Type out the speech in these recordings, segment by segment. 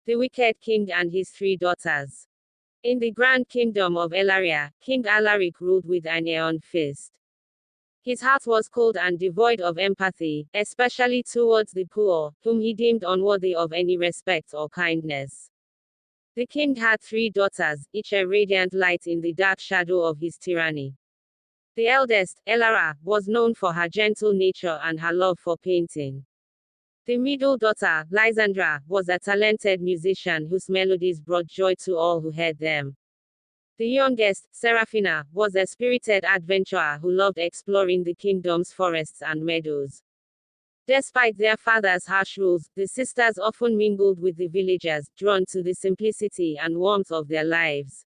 The Wïckéd King and his three daughters. In the grand kingdom of Elaria, King Alaric ruled with an iron fist. His heart was cold and devoid of empathy, especially towards the poor, whom he deemed unworthy of any respect or kindness. The king had three daughters, each a radiant light in the dark shadow of his tyranny. The eldest, Elara, was known for her gentle nature and her love for painting. The middle daughter, Lysandra, was a talented musician whose melodies brought joy to all who heard them. The youngest, Seraphina, was a spirited adventurer who loved exploring the kingdom's forests and meadows. Despite their father's harsh rules, the sisters often mingled with the villagers, drawn to the simplicity and warmth of their lives.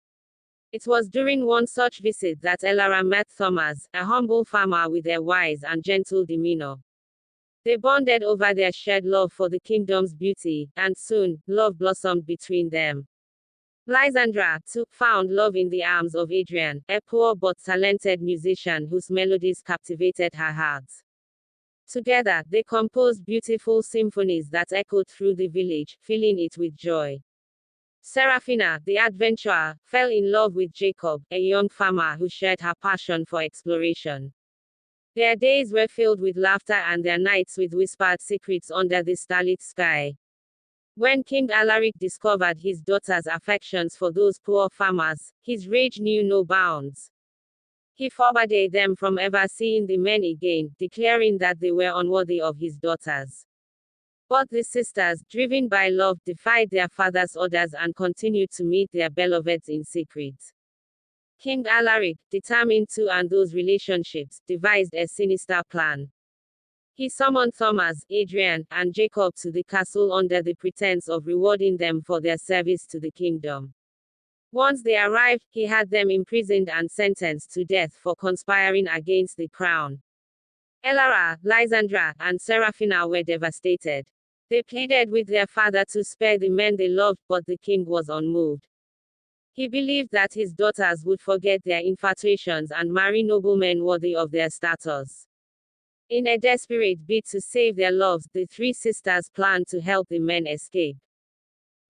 It was during one such visit that Elara met Thomas, a humble farmer with a wise and gentle demeanor. They bonded over their shared love for the kingdom's beauty, and soon, love blossomed between them. Lysandra, too, found love in the arms of Adrian, a poor but talented musician whose melodies captivated her heart. Together, they composed beautiful symphonies that echoed through the village, filling it with joy. Seraphina, the adventurer, fell in love with Jacob, a young farmer who shared her passion for exploration. Their days were filled with laughter and their nights with whispered secrets under the starlit sky. When King Alaric discovered his daughter's affections for those poor farmers, his rage knew no bounds. He forbade them from ever seeing the men again, declaring that they were unworthy of his daughters. But the sisters, driven by love, defied their father's orders and continued to meet their beloveds in secret. King Alaric, determined to end those relationships, devised a sinister plan. He summoned Thomas, Adrian, and Jacob to the castle under the pretense of rewarding them for their service to the kingdom. Once they arrived, he had them imprisoned and sentenced to death for conspiring against the crown. Elara, Lysandra, and Seraphina were devastated. They pleaded with their father to spare the men they loved, but the king was unmoved. He believed that his daughters would forget their infatuations and marry noblemen worthy of their status. In a desperate bid to save their loves, the three sisters planned to help the men escape.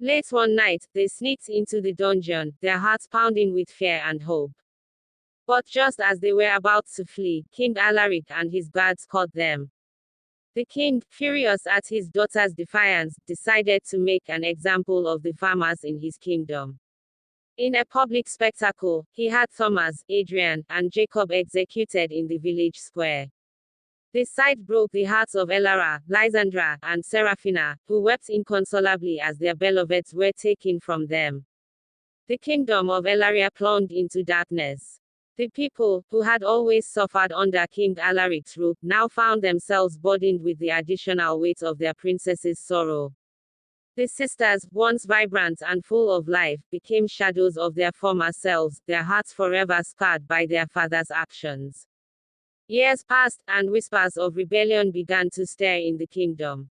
Late one night, they sneaked into the dungeon, their hearts pounding with fear and hope. But just as they were about to flee, King Alaric and his guards caught them. The king, furious at his daughter's defiance, decided to make an example of the farmers in his kingdom. In a public spectacle, he had Thomas, Adrian, and Jacob executed in the village square. This sight broke the hearts of Elara, Lysandra, and Seraphina, who wept inconsolably as their beloveds were taken from them. The kingdom of Elaria plunged into darkness. The people, who had always suffered under King Alaric's rule, now found themselves burdened with the additional weight of their princess's sorrow. The sisters, once vibrant and full of life, became shadows of their former selves, their hearts forever scarred by their father's actions. Years passed, and whispers of rebellion began to stir in the kingdom.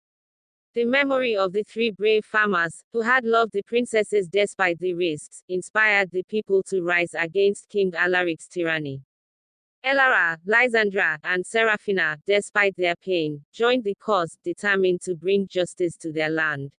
The memory of the three brave farmers, who had loved the princesses despite the risks, inspired the people to rise against King Alaric's tyranny. Elara, Lysandra, and Seraphina, despite their pain, joined the cause, determined to bring justice to their land.